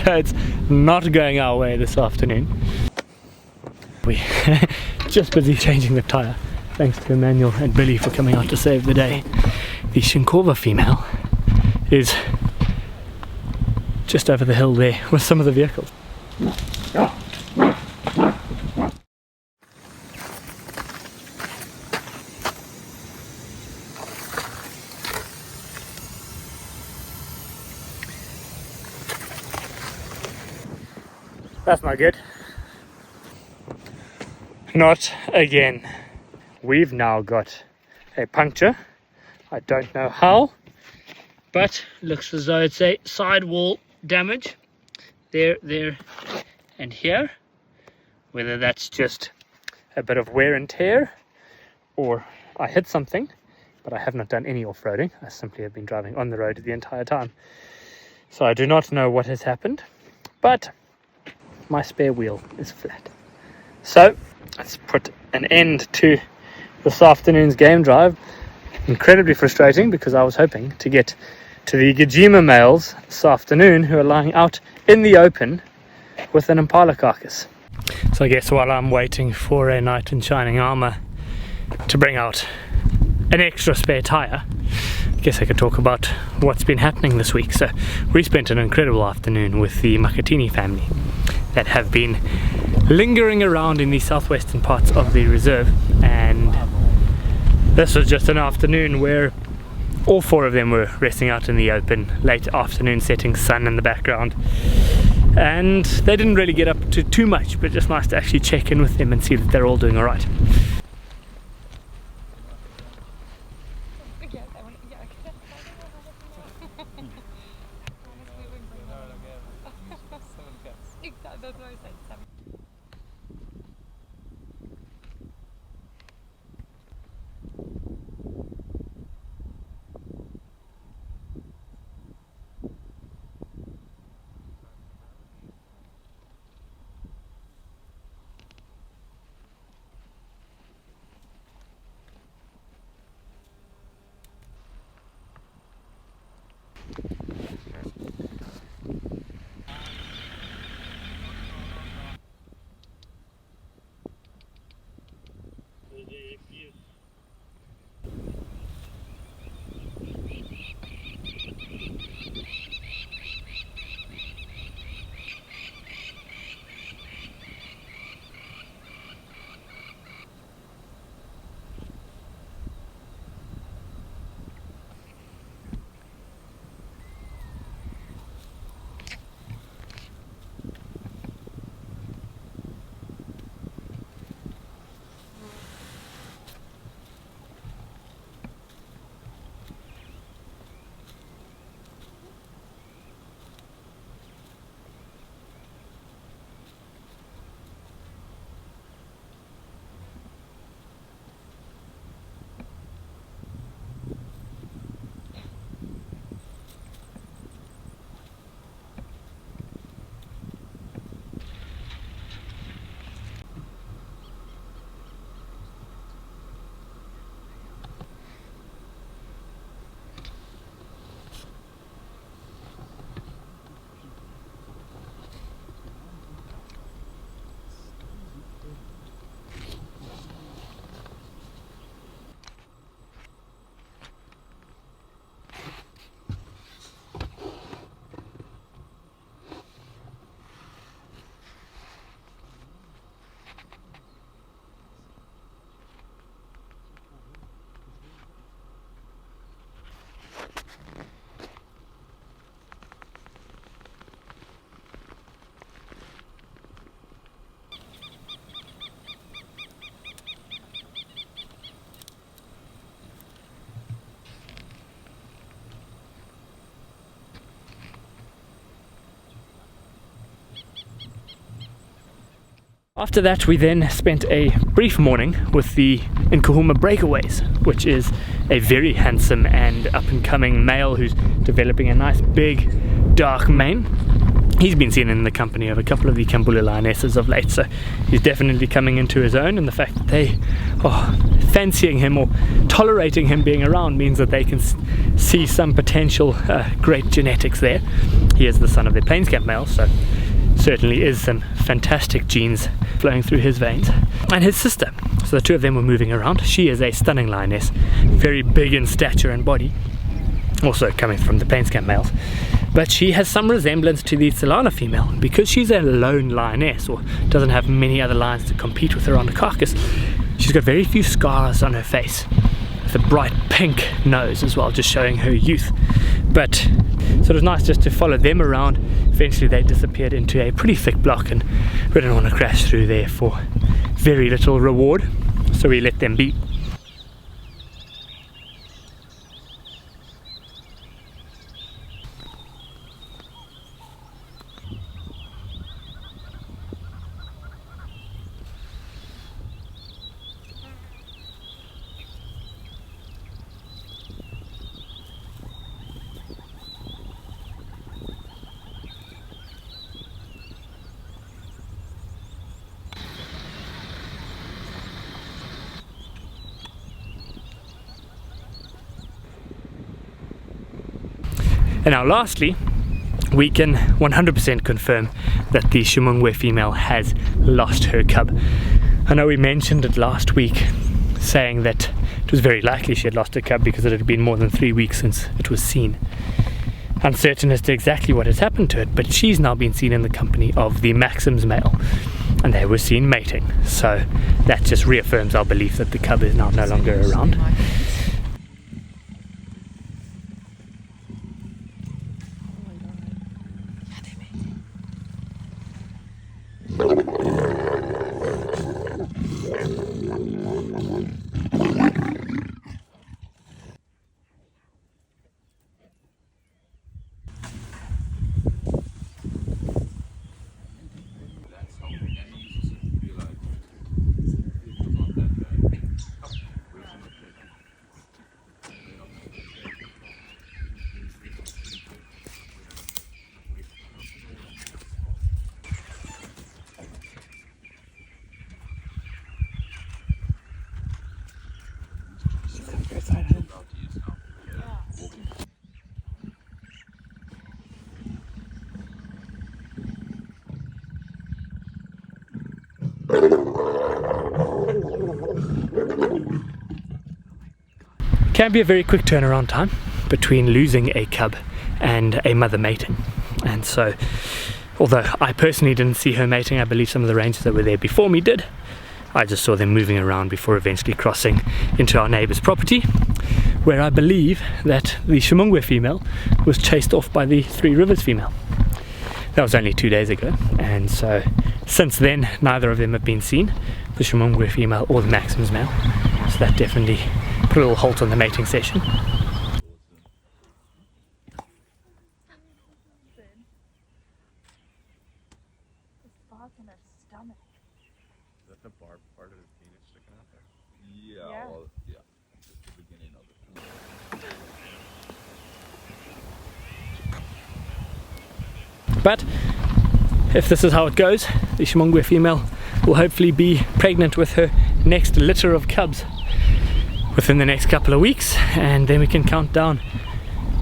So it's not going our way this afternoon. We just busy changing the tyre. Thanks to Emmanuel and Billy for coming out to save the day. The Xinkhova Female is just over the hill there with some of the vehicles. That's not good. Not again. We've now got a puncture. I don't know how, but looks as though it's a sidewall damage. There, and here. Whether that's just a bit of wear and tear or I hit something, but I have not done any off-roading. I simply have been driving on the road the entire time. So I do not know what has happened, but my spare wheel is flat. So let's put an end to this afternoon's game drive. Incredibly frustrating because I was hoping to get to the Gijima Males this afternoon, who are lying out in the open with an impala carcass. So I guess while I'm waiting for a knight in shining armor to bring out an extra spare tyre, I guess I could talk about what's been happening this week. So we spent an incredible afternoon with the Makhatini family that have been lingering around in the southwestern parts of the reserve, and this was just an afternoon where all four of them were resting out in the open, late afternoon, setting sun in the background, and they didn't really get up to too much, but just nice to actually check in with them and see that they're all doing all right. After that, we then spent a brief morning with the Nkuhuma Breakaways, which is a very handsome and up-and-coming male who's developing a nice big dark mane. he's been seen in the company of a couple of the Kambula lionesses of late, so he's definitely coming into his own, and the fact that they are fancying him or tolerating him being around means that they can see some potential great genetics there. He is the son of their Plainscamp male, so certainly is some fantastic genes flowing through his veins. And his sister, so the two of them were moving around. She is a stunning lioness, very big in stature and body, also coming from the Plainscamp males. But she has some resemblance to the Tsalana female because she's a lone lioness, or doesn't have many other lions to compete with her on the carcass. She's got very few scars on her face, with a bright pink nose as well, just showing her youth. But so it was nice just to follow them around. Eventually they disappeared into a pretty thick block, and we didn't want to crash through there for very little reward, so we let them be. And now lastly, we can 100% confirm that the Ximungwe female has lost her cub. I know we mentioned it last week, saying that it was very likely she had lost her cub because it had been more than 3 weeks since it was seen. Uncertain as to exactly what has happened to it, but she's now been seen in the company of the Maxim's male, and they were seen mating. So that just reaffirms our belief that the cub is now no longer around. Can be a very quick turnaround time between losing a cub and a mother mating. And so, although I personally didn't see her mating, I believe some of the rangers that were there before me did. I just saw them moving around before eventually crossing into our neighbour's property, where I believe that the Ximungwe female was chased off by the Three Rivers female. That was only 2 days ago, and so since then neither of them have been seen, the Ximungwe female or the Maxim's male. So that definitely put a little halt on the mating session. But if this is how it goes, the Ximungwe female will hopefully be pregnant with her next litter of cubs within the next couple of weeks, and then we can count down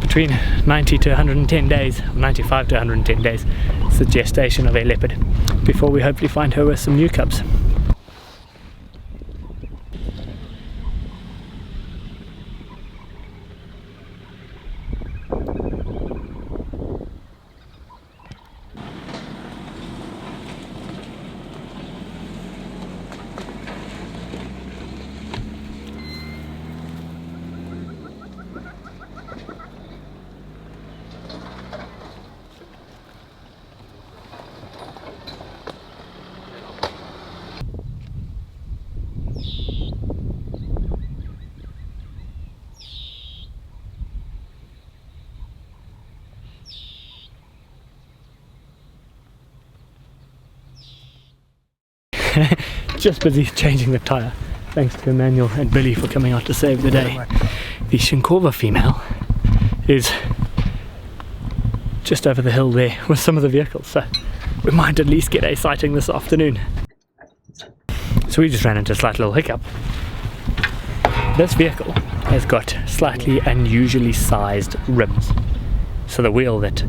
between 90 to 110 days, 95 to 110 days. It's the gestation of a leopard before we hopefully find her with some new cubs. Just busy changing the tyre. Thanks to Emmanuel and Billy for coming out to save the day. The Xinkhova female is just over the hill there with some of the vehicles, so we might at least get a sighting this afternoon. So we just ran into a slight little hiccup. This vehicle has got slightly unusually sized rims, so the wheel that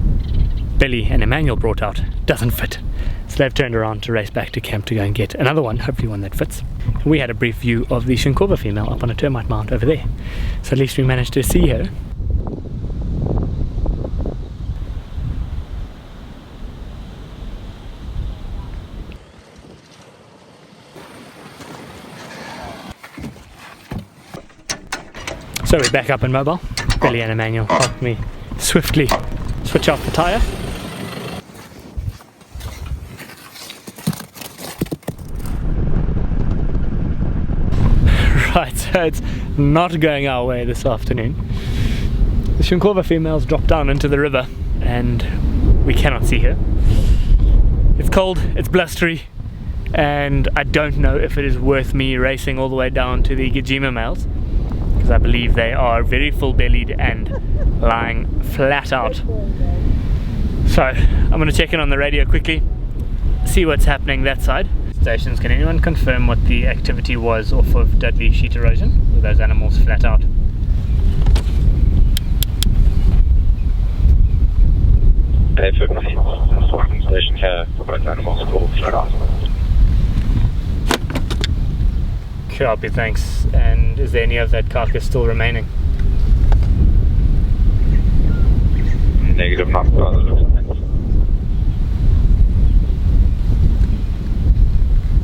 Billy and Emmanuel brought out doesn't fit. So they've turned around to race back to camp to go and get another one, hopefully one that fits. And we had a brief view of the Xinkhova Female up on a termite mound over there, so at least we managed to see her. So we're back up in mobile. Billy and Emmanuel helped me swiftly switch off the tyre. Right, so it's not going our way this afternoon. The Xinkhova Female's dropped down into the river and we cannot see her. It's cold, it's blustery, and I don't know if it is worth me racing all the way down to the Gijima Males, because I believe they are very full-bellied and lying flat out. So I'm going to check in on the radio quickly, see what's happening that side. Stations, can anyone confirm what the activity was off of Dudley sheet erosion with those animals flat out? Station here for both animals all flat out. Copy, thanks. And is there any of that carcass still remaining? Negative, not by the looks of things.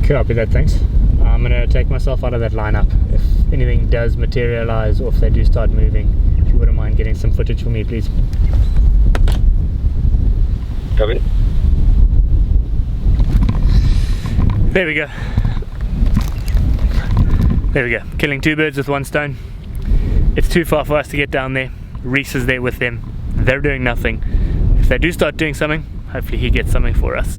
Copy that, thanks. I'm going to take myself out of that lineup. If anything does materialize or if they do start moving, if you wouldn't mind getting some footage for me, please. Copy. There we go. There we go. Killing two birds with one stone. It's too far for us to get down there. Reese is there with them. They're doing nothing. If they do start doing something, hopefully he gets something for us.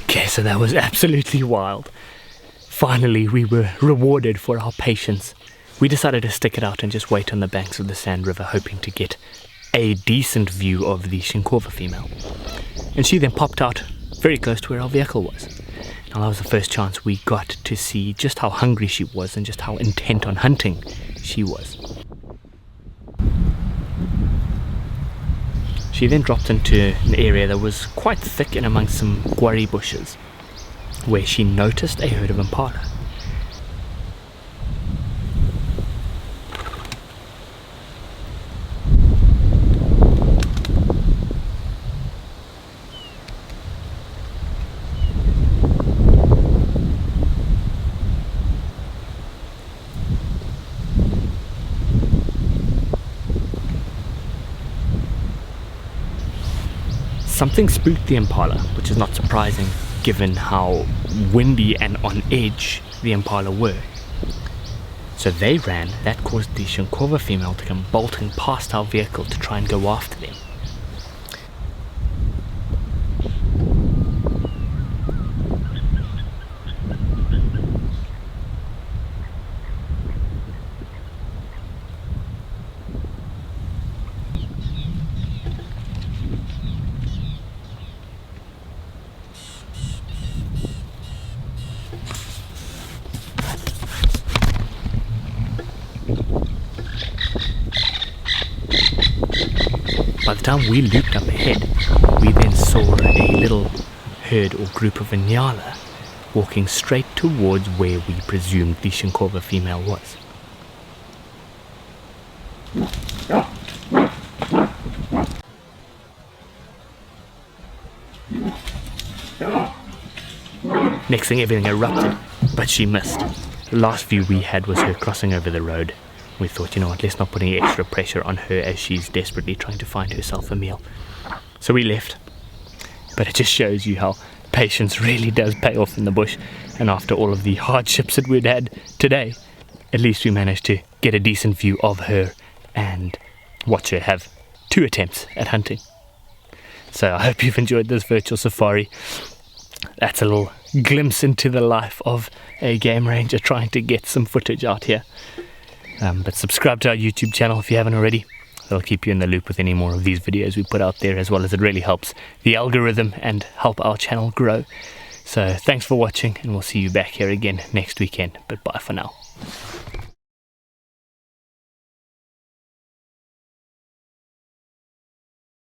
Okay, so that was absolutely wild. Finally, we were rewarded for our patience. We decided to stick it out and just wait on the banks of the Sand River, hoping to get a decent view of the Xinkhova Female. And she then popped out very close to where our vehicle was. Now that was the first chance we got to see just how hungry she was and just how intent on hunting she was. She then dropped into an area that was quite thick in amongst some guarri bushes, where she noticed a herd of impala. Something spooked the impala, which is not surprising given how windy and on edge the impala were. So they ran. That caused the Xinkhova Female to come bolting past our vehicle to try and go after them. By the time we looped up ahead, we then saw a little herd or group of Inyala walking straight towards where we presumed the Xinkhova Female was. Next thing, everything erupted, but she missed. The last view we had was her crossing over the road. We thought, you know what, let's not put any extra pressure on her as she's desperately trying to find herself a meal. So we left. But it just shows you how patience really does pay off in the bush. And after all of the hardships that we'd had today, at least we managed to get a decent view of her and watch her have 2 attempts at hunting. So I hope you've enjoyed this virtual safari. That's a little glimpse into the life of a game ranger trying to get some footage out here. But subscribe to our YouTube channel if you haven't already. That'll keep you in the loop with any more of these videos we put out there, as well as it really helps the algorithm and help our channel grow. So thanks for watching, and we'll see you back here again next weekend. But bye for now.